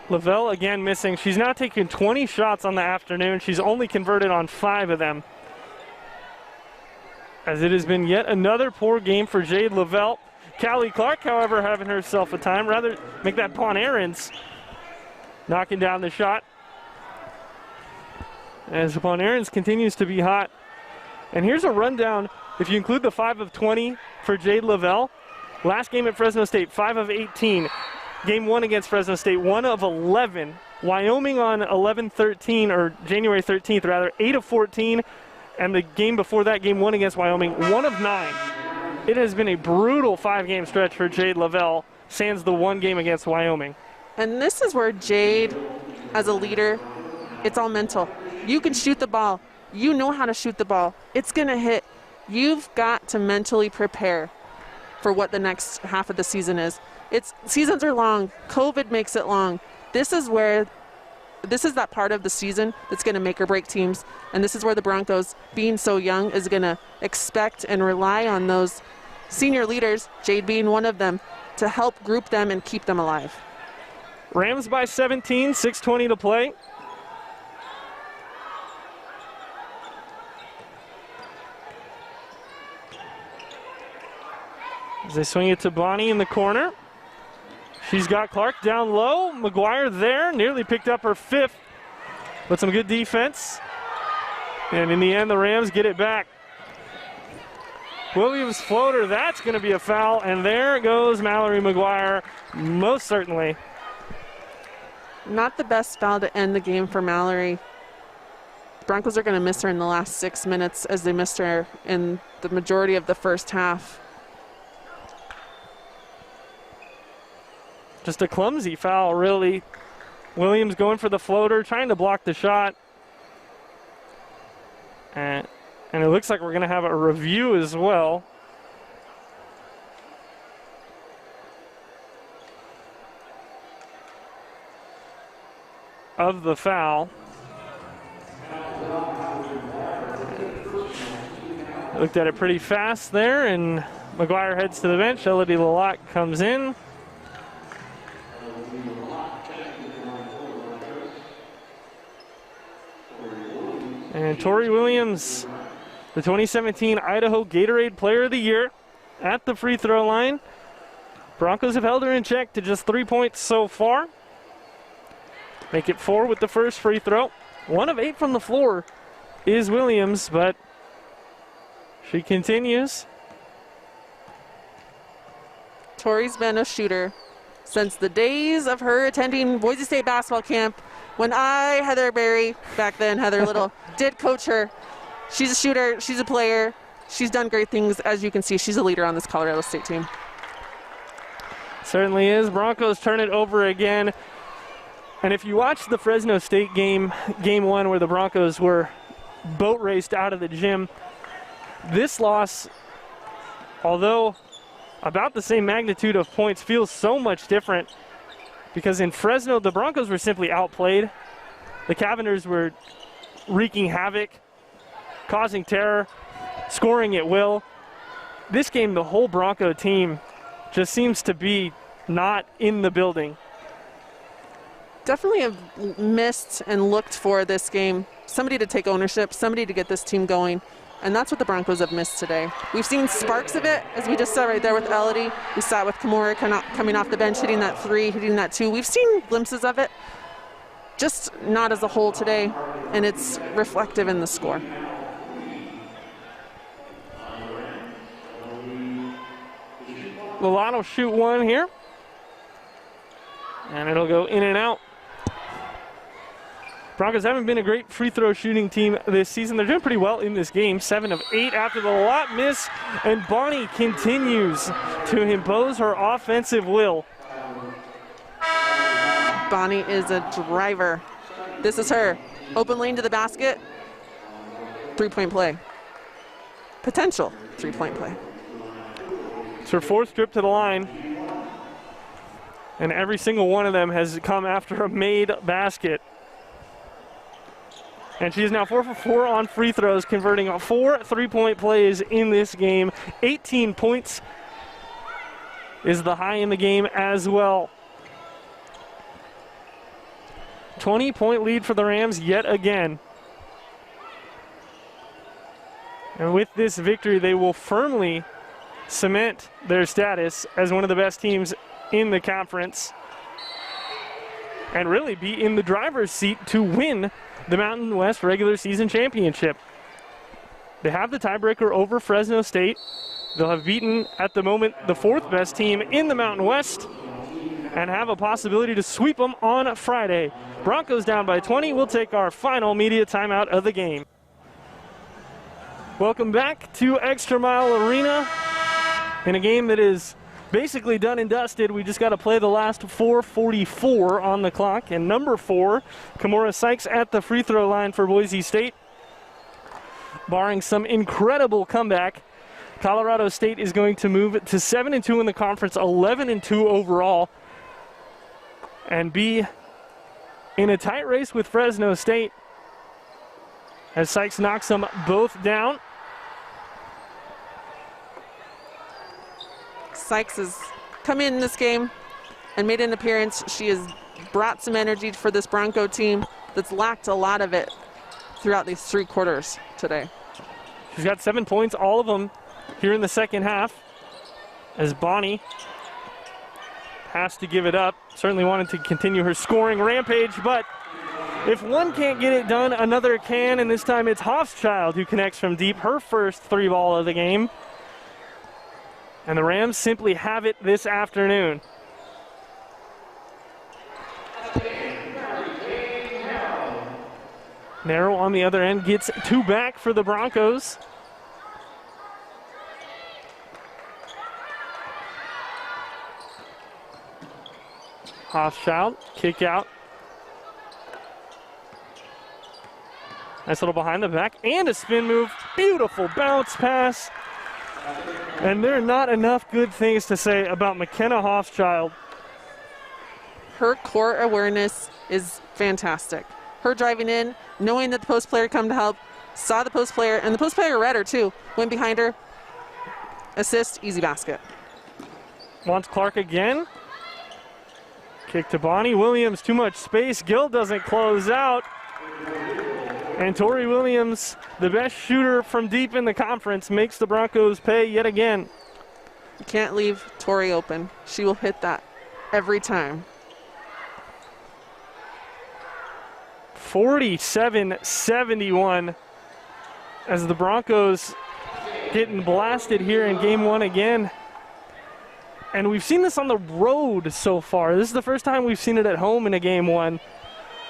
Lavelle again missing. She's now taken 20 shots on the afternoon. She's only converted on 5 of them. As it has been yet another poor game for Jade Lavelle. Callie Clark, however, having herself a time. Rather make that Bonairens knocking down the shot. As Bonairens continues to be hot. And here's a rundown. If you include the 5 of 20 for Jade Lavelle, last game at Fresno State, 5 of 18. Game 1 against Fresno State, 1 of 11. Wyoming on 11-13, or January 13th rather, 8 of 14. And the game before that, game 1 against Wyoming, 1 of 9. It has been a brutal 5-game stretch for Jade Lavelle, sans the 1 game against Wyoming. And this is where Jade, as a leader, it's all mental. You can shoot the ball. You know how to shoot the ball. It's going to hit. You've got to mentally prepare for what the next half of the season is. Seasons are long. COVID makes it long. This is that part of the season that's going to make or break teams. And this is where the Broncos, being so young, is going to expect and rely on those senior leaders, Jade being one of them, to help group them and keep them alive. Rams by 17, 6:20 to play. As they swing it to Bonnie in the corner. She's got Clark down low. McGuire there, nearly picked up her 5th. But some good defense. And in the end, the Rams get it back. Williams floater, that's going to be a foul. And there goes Mallory McGuire, most certainly. Not the best foul to end the game for Mallory. The Broncos are going to miss her in the last 6 minutes, as they missed her in the majority of the first half. Just a clumsy foul, really. Williams going for the floater, trying to block the shot. And it looks like we're going to have a review as well. Of the foul. Looked at it pretty fast there, and McGuire heads to the bench. Elodie Lalott comes in. And Tori Williams, the 2017 Idaho Gatorade Player of the Year, at the free throw line. Broncos have held her in check to just 3 points so far. Make it 4 with the first free throw. 1 of 8 from the floor is Williams, but she continues. Tori's been a shooter since the days of her attending Boise State basketball camp when I, Heather Berry, back then Heather Little, did coach her. She's a shooter, she's a player, she's done great things. As you can see, she's a leader on this Colorado State team. Certainly is. Broncos turn it over again. And if you watch the Fresno State game 1 where the Broncos were boat raced out of the gym, this loss, although about the same magnitude of points, feels so much different because in Fresno, the Broncos were simply outplayed. The Cavenders were wreaking havoc, causing terror, scoring at will. This game, the whole Bronco team just seems to be not in the building. Definitely have missed and looked for this game. Somebody to take ownership, somebody to get this team going. And that's what the Broncos have missed today. We've seen sparks of it, as we just saw right there with Elodie. We saw it with Kimura coming off the bench, hitting that 3, hitting that 2. We've seen glimpses of it, just not as a whole today, and it's reflective in the score. Milano shoot 1 here. And it'll go in and out. Broncos haven't been a great free throw shooting team this season. They're doing pretty well in this game. 7 of 8 after the lot miss. And Bonnie continues to impose her offensive will. Bonnie is a driver. This is her. Open lane to the basket. 3-point play. Potential 3-point play. It's her 4th trip to the line. And every single one of them has come after a made basket. And she is now 4 for 4 on free throws, converting 4 3-point plays in this game. 18 points is the high in the game as well. 20-point lead for the Rams yet again. And with this victory, they will firmly cement their status as one of the best teams in the conference and really be in the driver's seat to win the Mountain West regular season championship. They have the tiebreaker over Fresno State. They'll have beaten, at the moment, the 4th best team in the Mountain West and have a possibility to sweep them on Friday. Broncos down by 20. We'll take our final media timeout of the game. Welcome back to Extra Mile Arena in a game that is basically done and dusted. We just got to play the last 4:44 on the clock. And number 4, Kimura Sykes at the free throw line for Boise State. Barring some incredible comeback, Colorado State is going to move to 7-2 in the conference, 11-2 overall, and be in a tight race with Fresno State as Sykes knocks them both down. Sykes has come in this game and made an appearance. She has brought some energy for this Bronco team that's lacked a lot of it throughout these 3 quarters today. She's got 7 points, all of them here in the second half, as Bonnie has to give it up. Certainly wanted to continue her scoring rampage, but if one can't get it done, another can, and this time it's Hofschild who connects from deep, her first 3-ball of the game. And the Rams simply have it this afternoon. Narrow on the other end gets 2 back for the Broncos. Hofschild, kick out. Nice little behind the back and a spin move. Beautiful bounce pass. And there are not enough good things to say about McKenna Hofschild. Her court awareness is fantastic. Her driving in, knowing that the post player come to help, saw the post player, and the post player read her too. Went behind her, assist, easy basket. Wants Clark again. Kick to Bonnie. Williams, too much space. Gill doesn't close out. And Tori Williams, the best shooter from deep in the conference, makes the Broncos pay yet again. You can't leave Tori open. She will hit that every time. 47-71 as the Broncos getting blasted here in game one again. And we've seen this on the road so far. This is the first time we've seen it at home in a game one.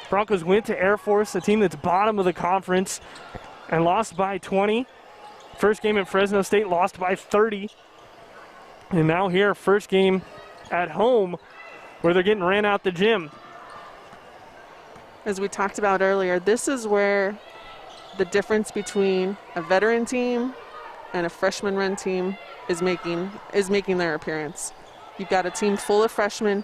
Broncos went to Air Force, a team that's bottom of the conference, and lost by 20. First game at Fresno State, lost by 30. And now here, first game at home, where they're getting ran out the gym. As we talked about earlier, this is where the difference between a veteran team and a freshman-run team is making their appearance. You've got a team full of freshmen,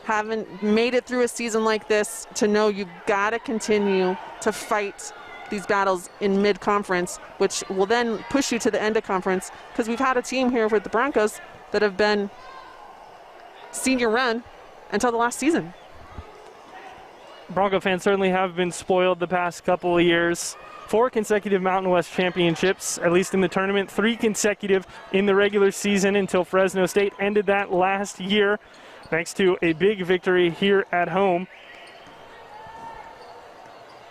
haven't made it through a season like this, to know you've got to continue to fight these battles in mid-conference, which will then push you to the end of conference, because we've had a team here with the Broncos that have been senior run until the last season. Bronco fans certainly have been spoiled the past couple of years. 4 consecutive Mountain West championships, at least in the tournament, 3 consecutive in the regular season until Fresno State ended that last year, thanks to a big victory here at home.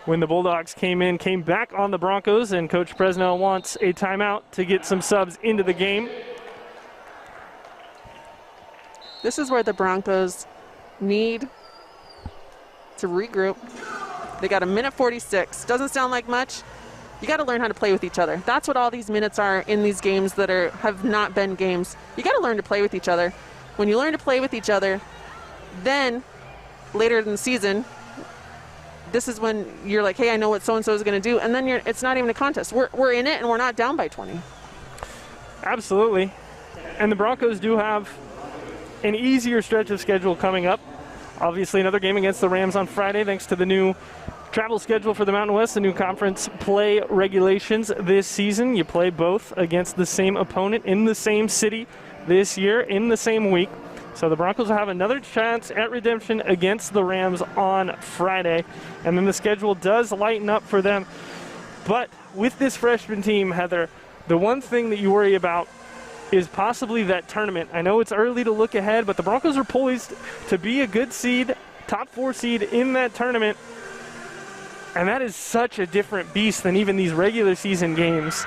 When the Bulldogs came back on the Broncos, and Coach Presnell wants a timeout to get some subs into the game. This is where the Broncos need to regroup. They got a minute 46. Doesn't sound like much. You got to learn how to play with each other. That's what all these minutes are in these games that have not been games. You got to learn to play with each other. When you learn to play with each other, then later in the season, this is when you're like, hey, I know what so-and-so is going to do, and then it's not even a contest. We're in it, and we're not down by 20. Absolutely. And the Broncos do have an easier stretch of schedule coming up. Obviously, another game against the Rams on Friday, thanks to the new travel schedule for the Mountain West, the new conference play regulations this season. You play both against the same opponent in the same city this year in the same week. So the Broncos will have another chance at redemption against the Rams on Friday. And then the schedule does lighten up for them. But with this freshman team, Heather, the one thing that you worry about is possibly that tournament. I know it's early to look ahead, but the Broncos are poised to be a good seed, top 4 seed in that tournament. And that is such a different beast than even these regular season games.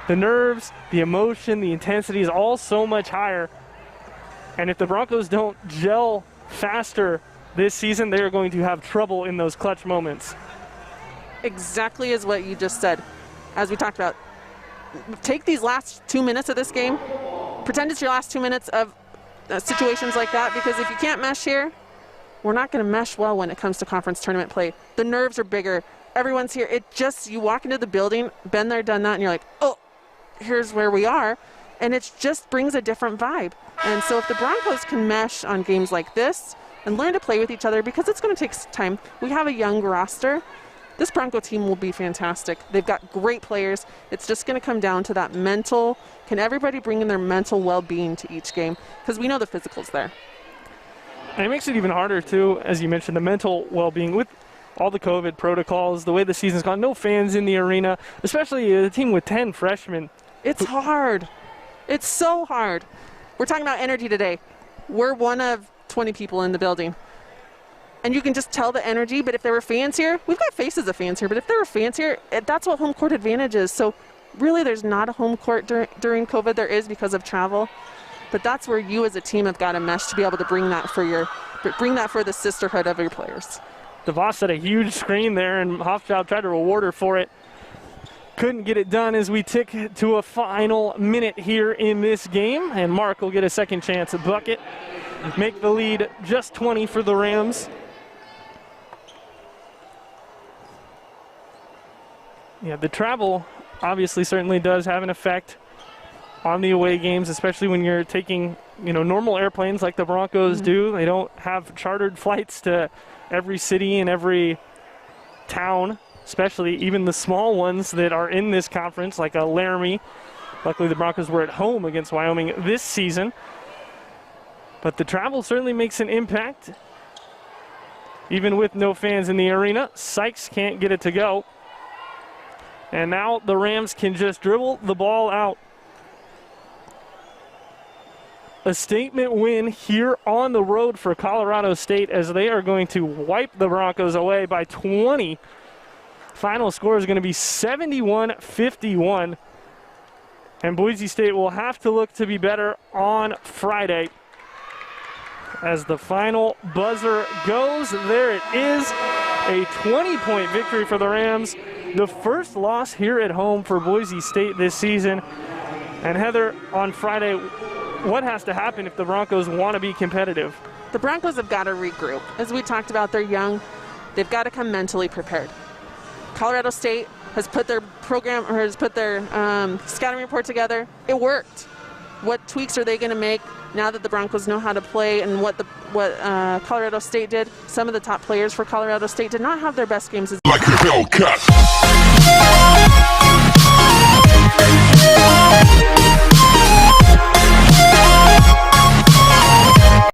The nerves, the emotion, the intensity is all so much higher. And if the Broncos don't gel faster this season, they are going to have trouble in those clutch moments. Exactly as what you just said. As we talked about, take these last 2 minutes of this game, pretend it's your last 2 minutes of situations like that, because if you can't mesh here, we're not going to mesh well when it comes to conference tournament play. The nerves are bigger. Everyone's here. You walk into the building, been there, done that, and you're like, oh, here's where we are. And it just brings a different vibe. And so if the Broncos can mesh on games like this and learn to play with each other, because it's going to take time. We have a young roster. This Bronco team will be fantastic. They've got great players. It's just going to come down to that mental. Can everybody bring in their mental well-being to each game? Because we know the physical's there. And it makes it even harder, too, as you mentioned, the mental well-being with all the COVID protocols, the way the season's gone, no fans in the arena, especially a team with 10 freshmen. It's hard. It's so hard. We're talking about energy today. We're one of 20 people in the building. And you can just tell the energy, but if there were fans here, we've got faces of fans here, but if there were fans here, that's what home court advantage is. So really there's not a home court during COVID. There is because of travel. But that's where you as a team have got to mesh to be able to bring that for the sisterhood of your players. DeVos set a huge screen there, and Hofschild tried to reward her for it. Couldn't get it done as we tick to a final minute here in this game, and Mark will get a second chance at bucket. Make the lead just 20 for the Rams. Yeah, the travel obviously certainly does have an effect on the away games, especially when you're taking, normal airplanes like the Broncos do. They don't have chartered flights to every city and every town, especially even the small ones that are in this conference, like a Laramie. Luckily, the Broncos were at home against Wyoming this season. But the travel certainly makes an impact. Even with no fans in the arena, Sykes can't get it to go. And now the Rams can just dribble the ball out. a statement win here on the road for Colorado State as they are going to wipe the Broncos away by 20. Final score is going to be 71-51. And Boise State will have to look to be better on Friday. As the final buzzer goes, there it is. A 20-point victory for the Rams. The first loss here at home for Boise State this season. And Heather, on Friday, what has to happen if the Broncos want to be competitive? The Broncos have got to regroup. As we talked about, they're young. They've got to come mentally prepared. Colorado State has put their program, or has put their scouting report together. It worked. What tweaks are they going to make now that the Broncos know how to play, and what Colorado State did? Some of the top players for Colorado State did not have their best games. Like a Hellcat.